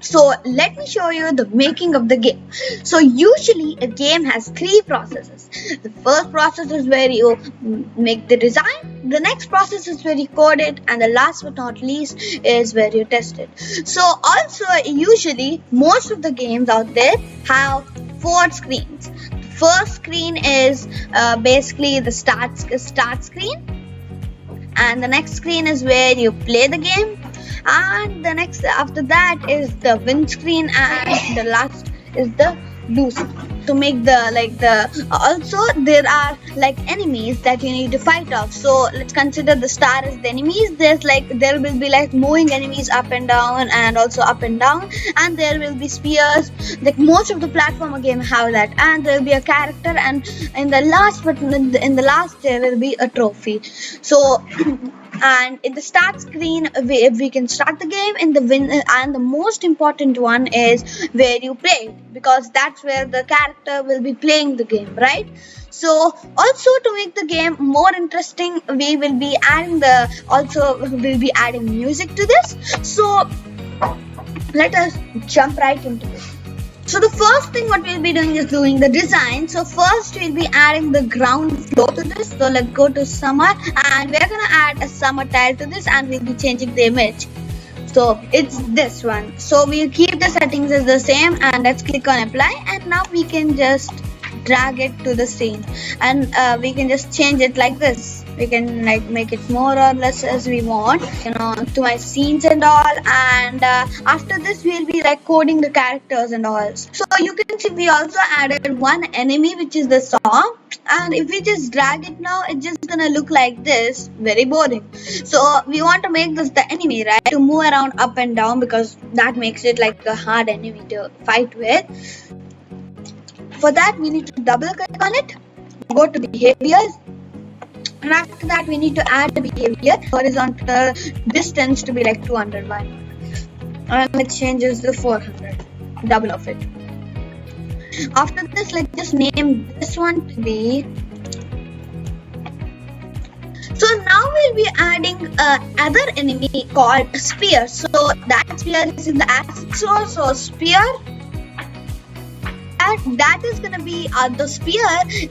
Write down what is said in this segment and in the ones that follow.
So let me show you the making of the game. So usually a game has three processes. The first process is where you make the design, the next process is where you code it, and the last but not least is where you test it. So also usually most of the games out there have four screens. The first screen is basically the start screen, and the next screen is where you play the game, and the next after that is the win screen, and the last is the lose screen. To make the also there are enemies that you need to fight off. So let's consider the star as the enemies. There will be moving enemies up and down, and also up and down, and there will be spears. Most of the platformer game have that, and there will be a character, and in the last there will be a trophy. So and in the start screen we can start the game. In the win, and the most important one is where you play, because that's where the character will be playing the game, right? So also to make the game more interesting, we will be adding music to this. So let us jump right into this. So the first thing what we'll be doing is doing the design. So first we'll be adding the ground floor to this. So let's go to summer, and we're gonna add a summer tile to this, and we'll be changing the image. So it's this one. So we'll keep the settings as the same, and let's click on apply, and now we can just drag it to the scene, and we can just change it like this. We can make it more or less as we want, to my scenes and all. And after this we'll be coding the characters and all. So you can see we also added one enemy, which is the song, and if we just drag it now, it's just gonna look like this, very boring. So we want to make this the enemy, right, to move around up and down, because that makes it like a hard enemy to fight with. For that we need to double click on it, go to behaviors, and after that we need to add the behavior horizontal distance to be 201, and it changes the 400, double of it. After this, let's just name this one to be. So now we'll be adding other enemy called spear. So that spear is in the asset source. So spear, that is gonna be the spear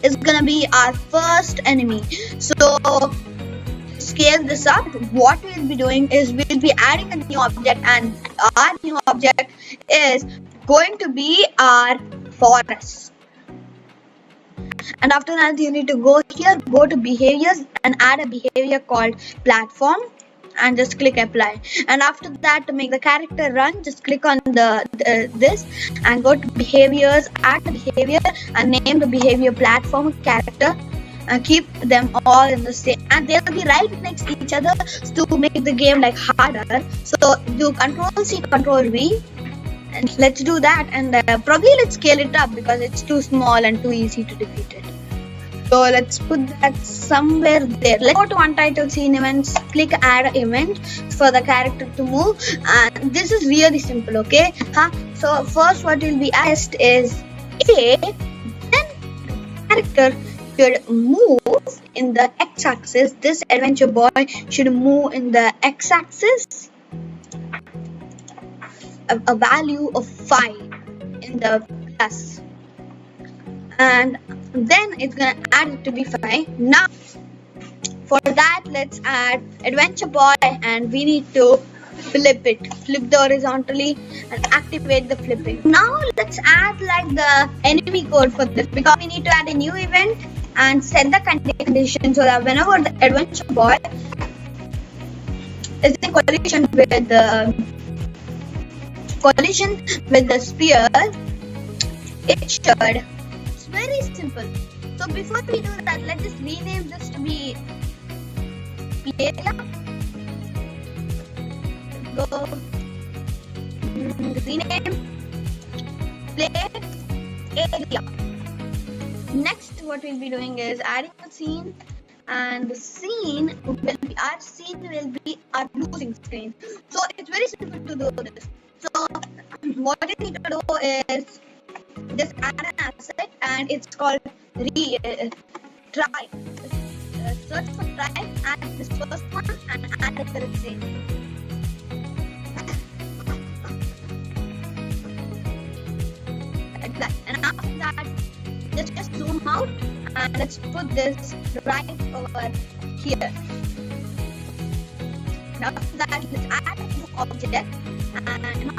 is gonna be our first enemy. So scale this up, what we'll be doing is we'll be adding a new object, and our new object is going to be our forest. And after that you need to go here, go to behaviors, and add a behavior called platform, and just click apply. And after that, to make the character run, just click on this and go to behaviors, add the behavior, and name the behavior platform character, and keep them all in the same, and they will be right next to each other to make the game harder. So do Control C, Control V, and let's do that. And probably let's scale it up, because it's too small and too easy to defeat it. So let's put that somewhere there. Let's go to untitled scene events, click add event for the character to move, and this is really simple, okay? So first what will be asked is A, then character should move in the x-axis. This adventure boy should move in the x-axis, a value of 5 in the plus, and then it's gonna add it to be 5. Now for that, let's add adventure boy, and we need to flip the horizontally and activate the flipping. Now let's add the enemy code for this, because we need to add a new event and set the condition, so that whenever the adventure boy is in collision with the spear, it should. It's very simple. So before we do that, let's just rename this to be area. Go rename play area. Next, what we'll be doing is adding a scene, and the scene will be our losing screen. So it's very simple to do this. So what you need to do is just add an asset, and it's called try. Search for try, add this first one, and add the correct scene. that, let's just zoom out and let's put this right over here. Now after that, let's add a new object, and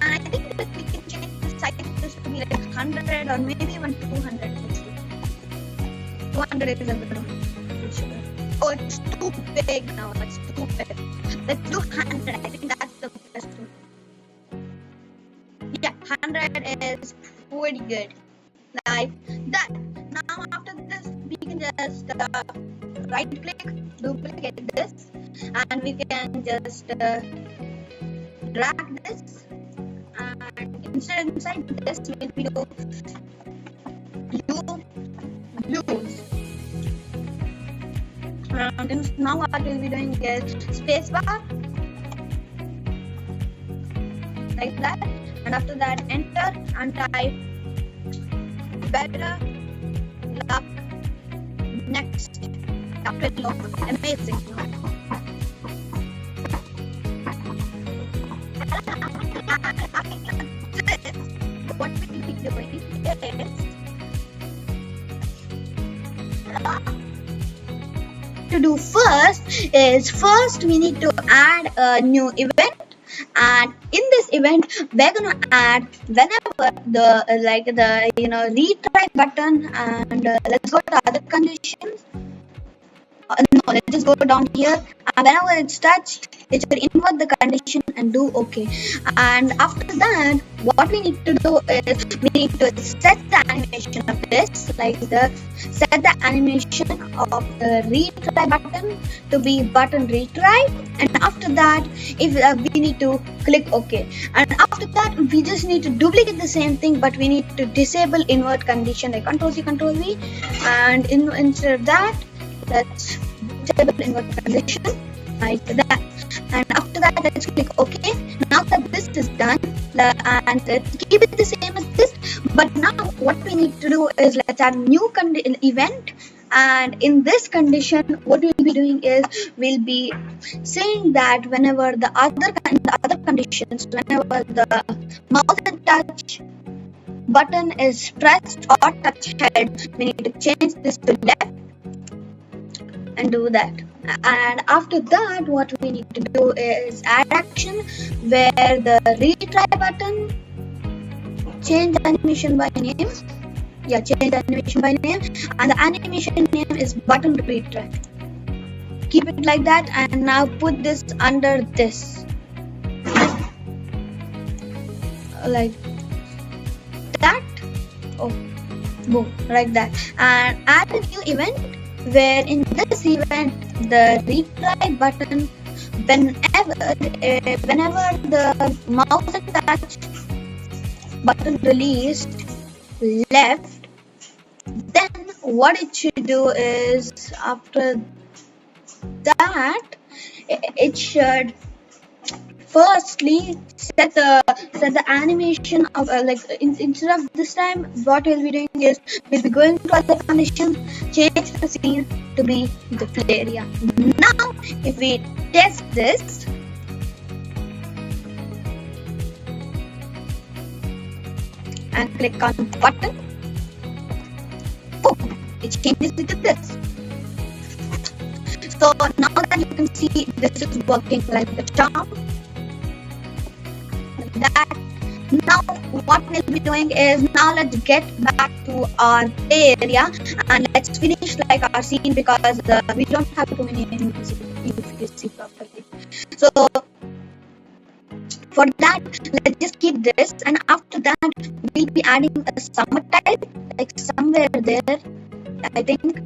I think that we can change the size to be like 100 or maybe even 200. 200 is a good one. Oh, it's too big now. It's too big. Let's do 100. I think that's the best one. Yeah, 100 is pretty good. Like that. Now after this, we can just right click, duplicate this, and we can just drag this, and inside this we'll be do blues. And now what we'll be doing is spacebar, like that, and after that enter and type better luck next. Amazing. What we will be doing is to do first we need to add a new event, and in this event we're gonna add whenever the retry button, and let's go to other conditions. No, let's just go down here, and whenever it's touched, it should invert the condition and do OK. And after that, what we need to do is we need to set the animation of this, set the animation of the retry button to be button retry, and after that, if we need to click OK. And after that, we just need to duplicate the same thing, but we need to disable invert condition, like Ctrl+C, Ctrl+V, and instead of that, let's disable invert condition like that. And after that, let's click OK. Now that this is done, and let's keep it the same as this, but now what we need to do is let's add new event, and in this condition what we'll be doing is we'll be saying that whenever the other conditions, whenever the mouse and touch button is pressed or touch head, we need to change this to left and do that. And after that, what we need to do is add action where the retry button, change the animation by name. Yeah, change the animation by name, and the animation name is button retry. Keep it like that, and now put this under this, like that. Oh, boom, like that. And add a new event where in this event the retry button, whenever the mouse and touch button released left, then what it should do is after that it should firstly set the animation of instead of this time, what we'll be doing is we'll be going to other conditions, change the scene to be the play area. Now if we test this, and click on button, oh, it changes it to this. So now that you can see this is working like a charm. That now what we'll be doing is, now let's get back to our play area and let's finish like our scene, because we don't have too many enemies if you see properly. So for that, let's just keep this, and after that we'll be adding a summer tile, like somewhere there, I think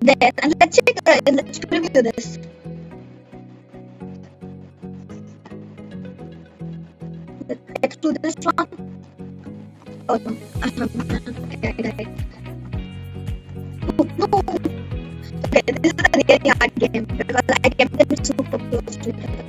there, and let's preview this. Let's do this one. Oh no. Okay. Oh no. Okay, this is a really hard game because I kept them super close to each other.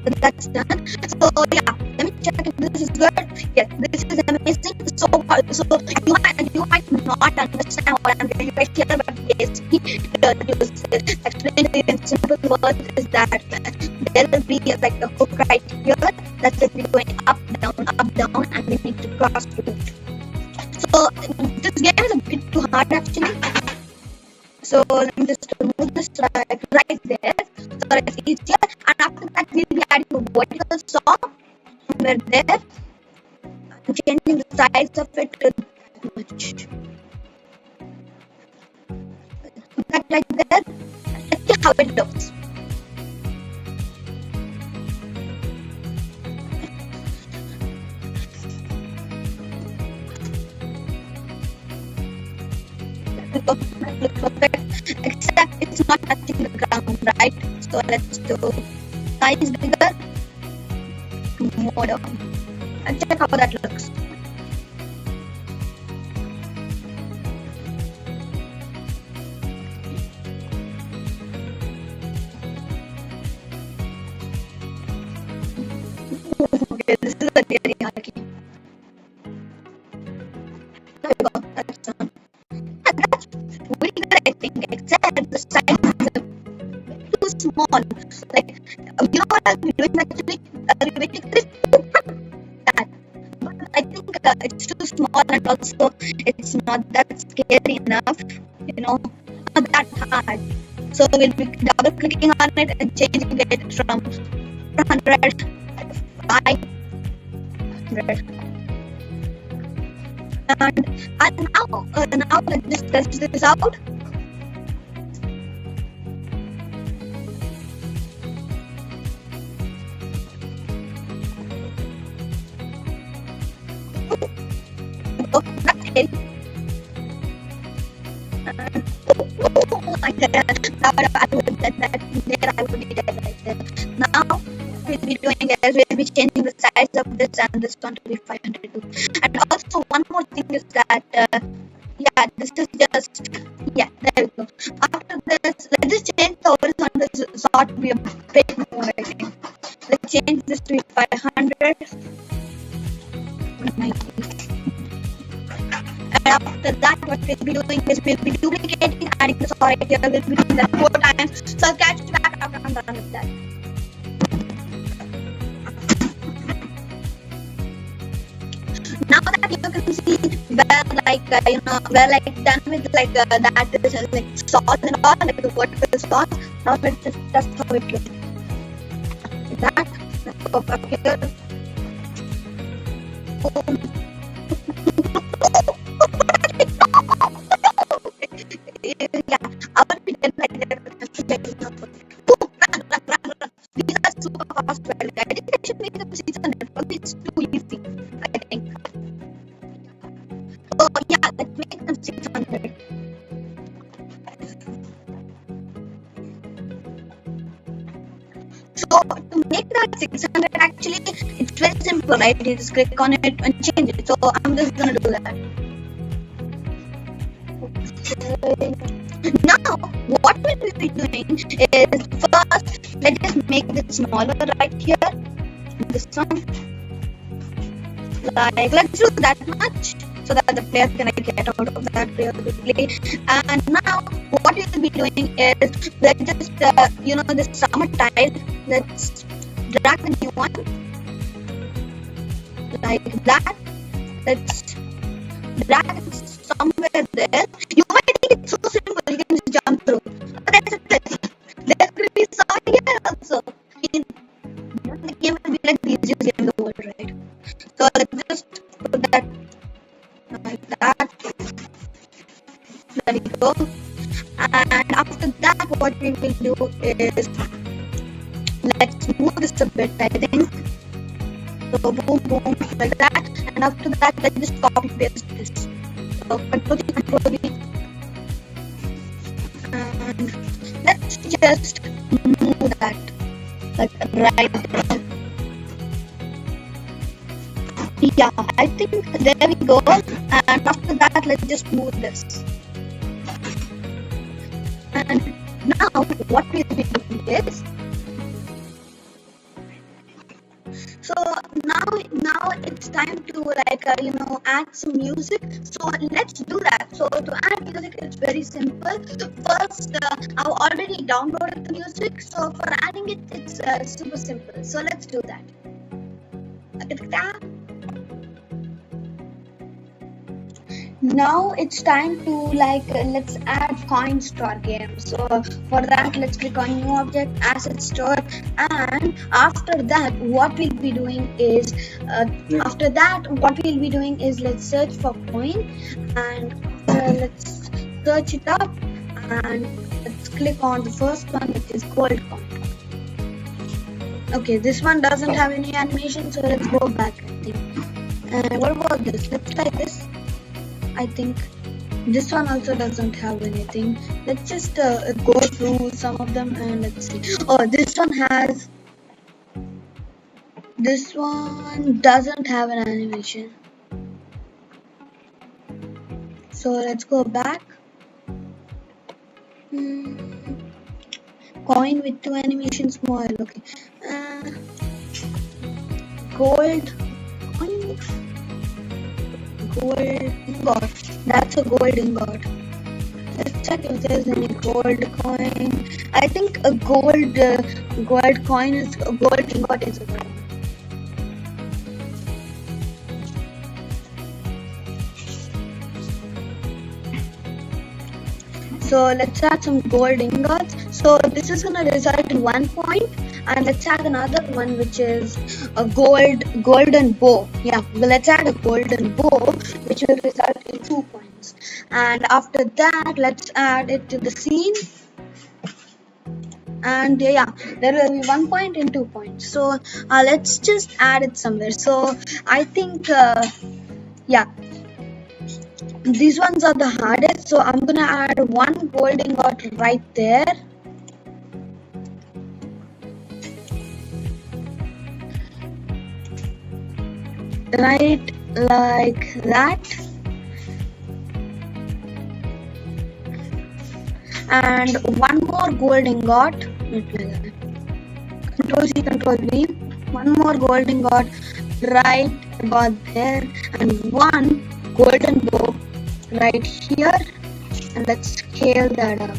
So that's done. So yeah, let me check if this is good. Yes, this is amazing. So you might not understand what I'm doing right here, but basically explain it in simple words is that there will be like a hook right here that will be going up, down, and we need to cross through it. So this game is a bit too hard actually. So let me just remove this right there so that it's easier. And after that, we'll be adding a vertical saw somewhere there and changing the size of it to much. That right there. Let's see how it looks. Looks perfect, except it's not touching the ground, right? So let's do size bigger, more down, and check how that looks. Okay, this is a really hard key. There we go, that's done. And that's really good, I think, except the size is a bit too small. Like, you know what I'll be doing actually? I'll be making this that. But I think it's too small and also it's not that scary enough, you know, not that hard. So we'll be double clicking on it and changing it from 100 to 500. And now let's just test this out. Oh, that's it. Oh my god, now I would have done that there, I would be dead right there. Now we'll be doing is we'll be changing the size of this and this one to be 500 too. And also one more thing is that yeah, this is just, yeah, there we go. After this, let's just change the horizontal sort to be a bit more, I think. Let's change this to 500. And after that, what we'll be doing is we'll be duplicating, adding the saw right here. We'll be doing that 4 times. So I'll catch you back after I'm done with that. Now that you can see we're like done with like that is like sauce and all, like the vertical sauce. Now let's just test how it looks. Like that. Let's go back here. Yeah, I would be dead like that. These are super fast. I think I should make them 600. Probably it's too easy, I think. So yeah, let's make them 600. So to make that 600, actually, it's very simple, right? You just click on it and change it. So I'm just gonna do that. Okay. Now, what we'll be doing is first, let's just make it smaller right here. This one. Like, let's do that much so that the player can get out of that really quickly. And now, what we'll be doing is let's just, this summer tile, let's drag a new one like that. Let's drag it somewhere there. You might think it's so simple, you can just jump through. But that's a trick. There could be some here also. The game will be like the easiest game in the world, right? So let's just put that like that. There we go. And after that, what we will do is let's move this a bit, I think. So boom, boom, like that. And after that, let's just copy paste this. So Control V. And let's just move that like right there. Yeah, I think there we go. And after that, let's just move this. And now what we'll be doing is, so now it's time to add some music. So let's do that. So to add music, it's very simple. First, I've already downloaded the music. So for adding it, it's super simple. So let's do that. Now it's time to let's add coins to our game. So for that, let's click on new object, asset store, and after that what we'll be doing is let's search for coin, and let's search it up, and let's click on the first one, which is gold coin. Okay, this one doesn't have any animation, so let's go back, I think. And what about this? Let's try this. I think this one also doesn't have anything. Let's just go through some of them and let's see. Oh, this one doesn't have an animation. So let's go back. Coin with 2 animations more. Okay. Gold coin. Gold ingot. That's a gold ingot. Let's check if there's any gold coin. I think a gold coin is a gold ingot is a gold. So let's add some gold ingots. So this is gonna result in 1 point, and let's add another one, which is a golden bow. Yeah, well, let's add a golden bow, which will result in 2 points. And after that, let's add it to the scene. And yeah, there will be 1 point and 2 points. So let's just add it somewhere. So I think yeah, these ones are the hardest, so I'm gonna add 1 gold ingot right there. Right like that. And 1 more gold ingot. Not like that. Control C, Control V. 1 more gold ingot right about there, and 1 golden bow right here, and let's scale that up.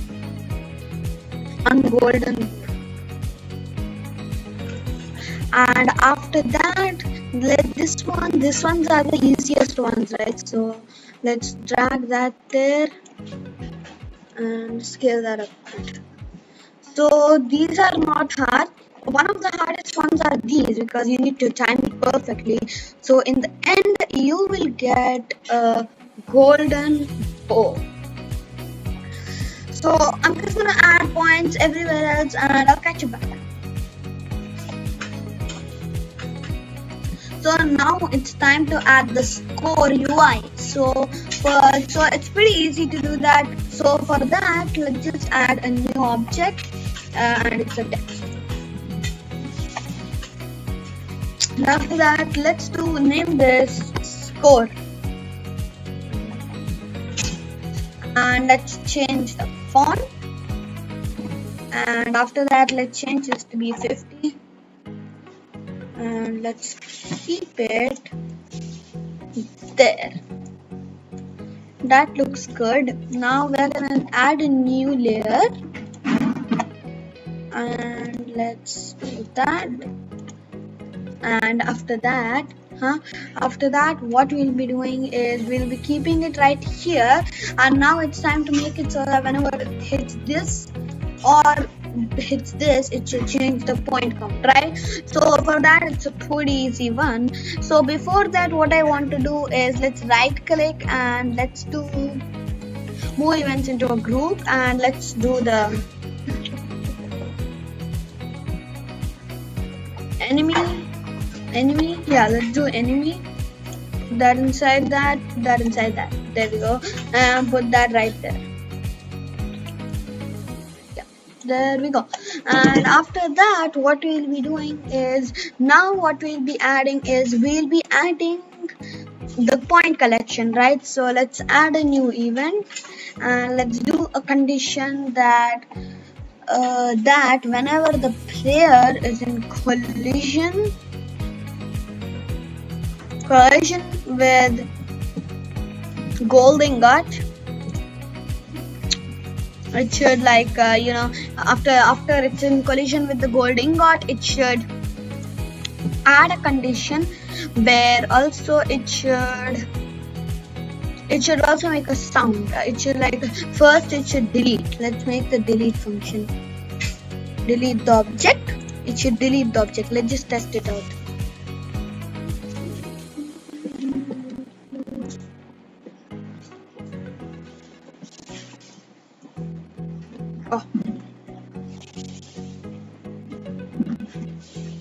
1 golden bow. And after that, these ones are the easiest ones, right? So let's drag that there and scale that up. So these are not hard. One of the hardest ones are these, because you need to time it perfectly. So in the end, you will get a golden bow. So I'm just gonna add points everywhere else, and I'll catch you back. So now it's time to add the score UI. So it's pretty easy to do that. So for that, let's just add a new object, and it's a text. After that, let's name this score, and let's change the font. And after that, let's change this to be 50. And let's keep it there. That looks good. Now we're gonna add a new layer, and let's do that. And after that, what we'll be doing is we'll be keeping it right here. And now it's time to make it so that whenever it hits this or hits this, it should change the point count, right? So for that, it's a pretty easy one. So before that, what I want to do is let's right click and let's do move events into a group, and let's do the enemy. Yeah, let's do enemy. That inside that. There we go. And put that right there. There we go. And after that, what we'll be doing is, now what we'll be adding is we'll be adding the point collection, right? So let's add a new event, and let's do a condition that whenever the player is in collision with gold ingot, it should after it's in collision with the gold ingot, it should add a condition where also it should also make a sound. It should like first it should delete. Let's make the delete function. Delete the object. It should delete the object. Let's just test it out. Oh.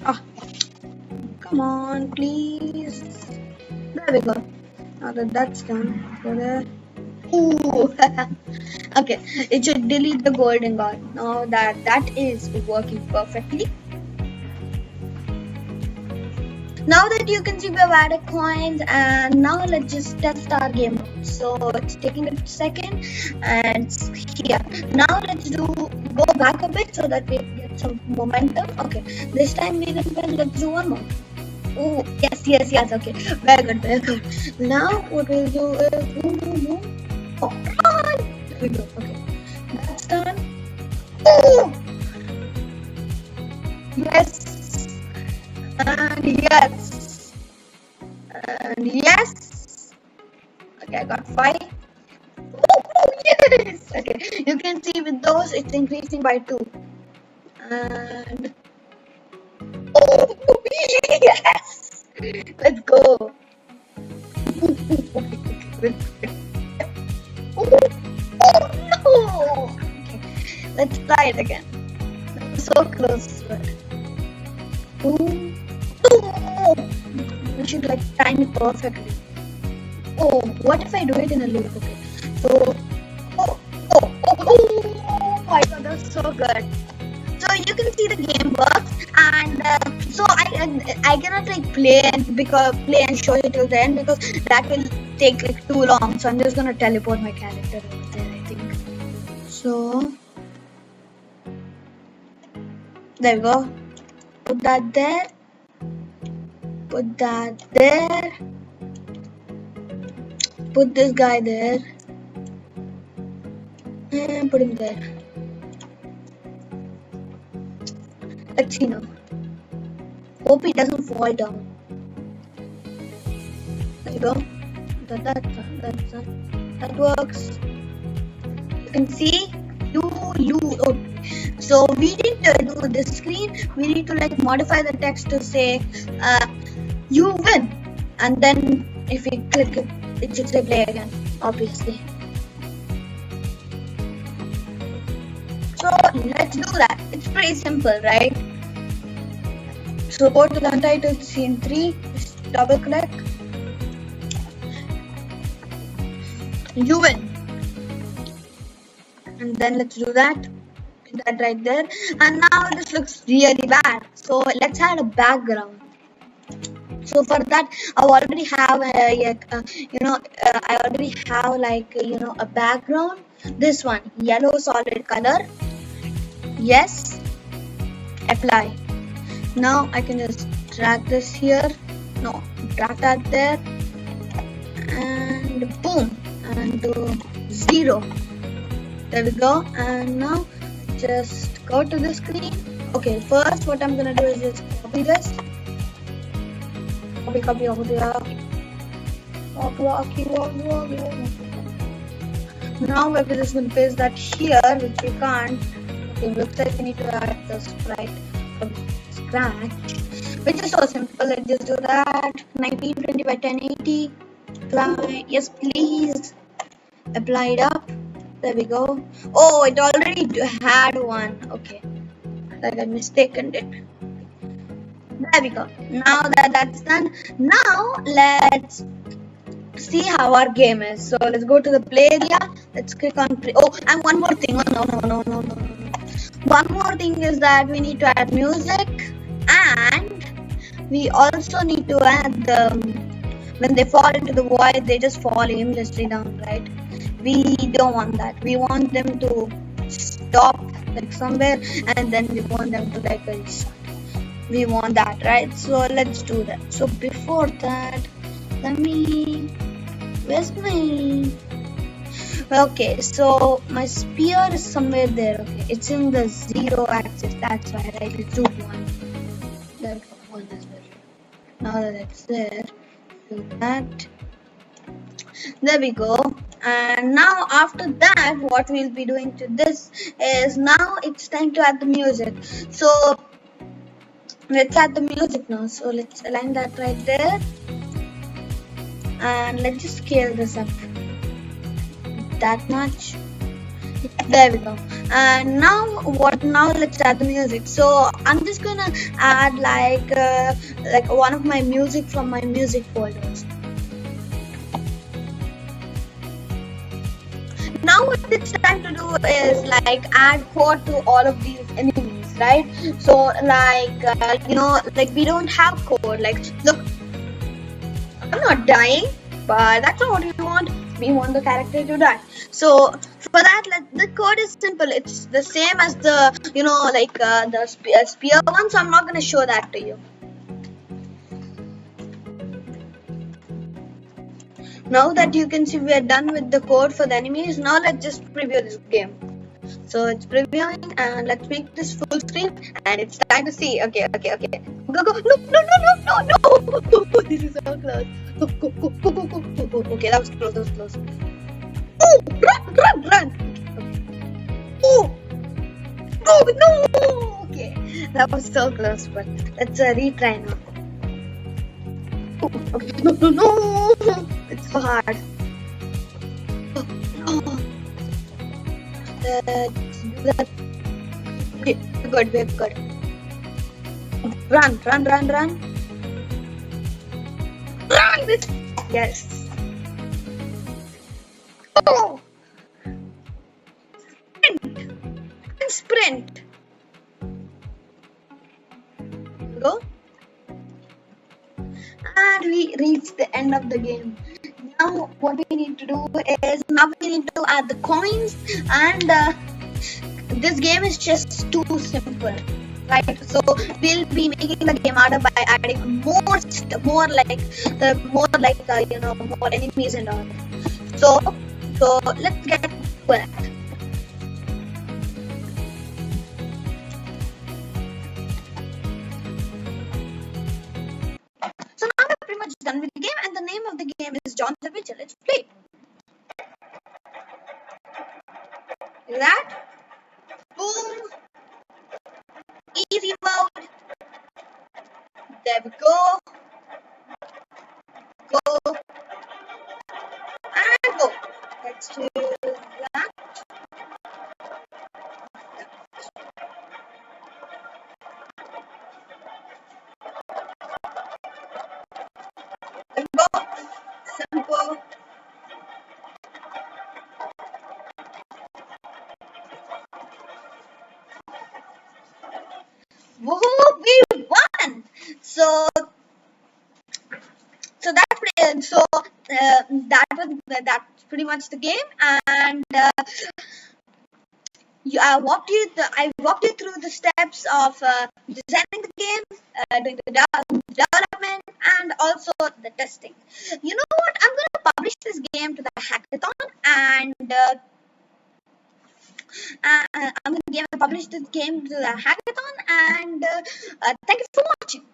Oh. Come on, please. There we go. Now that that's done, go there. Ooh. Okay, it should delete the golden god. Now that is working perfectly. Now that you can see we have added coins, and now let's just test our game. So it's taking a second, and it's here. Now let's go back a bit so that we get some momentum. Okay, this time we didn't win. Let's do one more. Oh yes. Okay, very good. Now what we'll do is boom. Oh, come on. There we go. Okay, that's done. Oh, yes. And yes. And yes. Okay, I got 5. Oh, yes. Okay, you can see with those it's increasing by 2. And oh, yes. Let's go. Oh no. Okay, let's try it again. That was so close to it. Boom. Oh, we should like time it perfectly. Oh, what if I do it in a loop? Okay, so oh my god, that's so good. So you can see the game works, and so I cannot like play and show you till the end because that will take like too long. So I'm just gonna teleport my character over there, I think. So there we go. Put that there. Put that there. Put this guy there. And put him there. Let's see now. Hope he doesn't fall down. There you go. That works. You can see. Okay. So we need to do this screen. We need to like modify the text to say you win, and then if we click it, it should say play again, obviously. So let's do that. It's pretty simple, right? So go to the untitled scene 3, just double click. You win. And then let's do that. That right there. And now this looks really bad. So let's add a background. So for that, I already have I already have like a background. This one, yellow solid color. Yes. Apply. Now I can just drag this here. No, drag that there. And boom. And do 0. There we go. And now just go to the screen. Okay, first what I'm gonna do is just copy this. Copy over there. Copy. Now we're just gonna paste that here, which we can't. Okay, looks like we need to add the sprite from scratch, which is so simple. Let's just do that. 1920 by 1080. Apply. Yes, please. Apply it up. There we go. Oh, it already had one. Okay, like I mistaken it. There we go. Now that's done. Now let's see how our game is. So let's go to the play area. Let's click on play. Oh, and one more thing. Oh, no. One more thing is that we need to add music, and we also need to add when they fall into the void, they just fall aimlessly down, right? We don't want that. We want them to stop like somewhere, and then we want them to like restart. We want that, right? So let's do that. So before that, where's my okay, so my spear is somewhere there. Okay, it's in the 0 axis, that's why, right? Let's do 1. There we go, 1 as well. now that it's there, do that. There we go. And now after that, what we'll be doing to this is, now it's time to add the music. So let's add the music now. So let's align that right there, and let's just scale this up that much. There we go. And now what? Now let's add the music. So I'm just gonna add like one of my music from my music folders. Now what it's time to do is like add code to all of these enemies, right? So like we don't have code. Like, look, I'm not dying, but that's not what we want. We want the character to die. So for that, the code is simple. It's the same as the the spear one. So I'm not gonna show that to you. Now that you can see we are done with the code for the enemies, now let's just preview this game. So it's previewing, and let's make this full screen, and it's time to see. Okay. Go. No. This is so close. Go. Okay, that was close. Oh, run. Oh, no. Okay, that was so close, but let's retry now. Okay. No. It's so hard. No. Let's do that. Okay, we're good. Run. Run! Yes. Oh! Sprint! Go. And we reached the end of the game. Now what we need to do is, now we need to add the coins, and this game is just too simple, right? So we'll be making the game harder by adding more enemies and all. So let's get to it. So now we're pretty much done with the game, and the name of the game is John's Adventure. Let's play. Like that. Boom. Easy mode. There we go. Go. And go. Let's do that. Simple. Woohoo! We won. So that's pretty much the game, and I walked you through the steps of designing the game, doing the development, and also the testing. You know what? I'm going to publish this game to the hackathon, and I'm going to publish this game to the hackathon, and thank you for watching.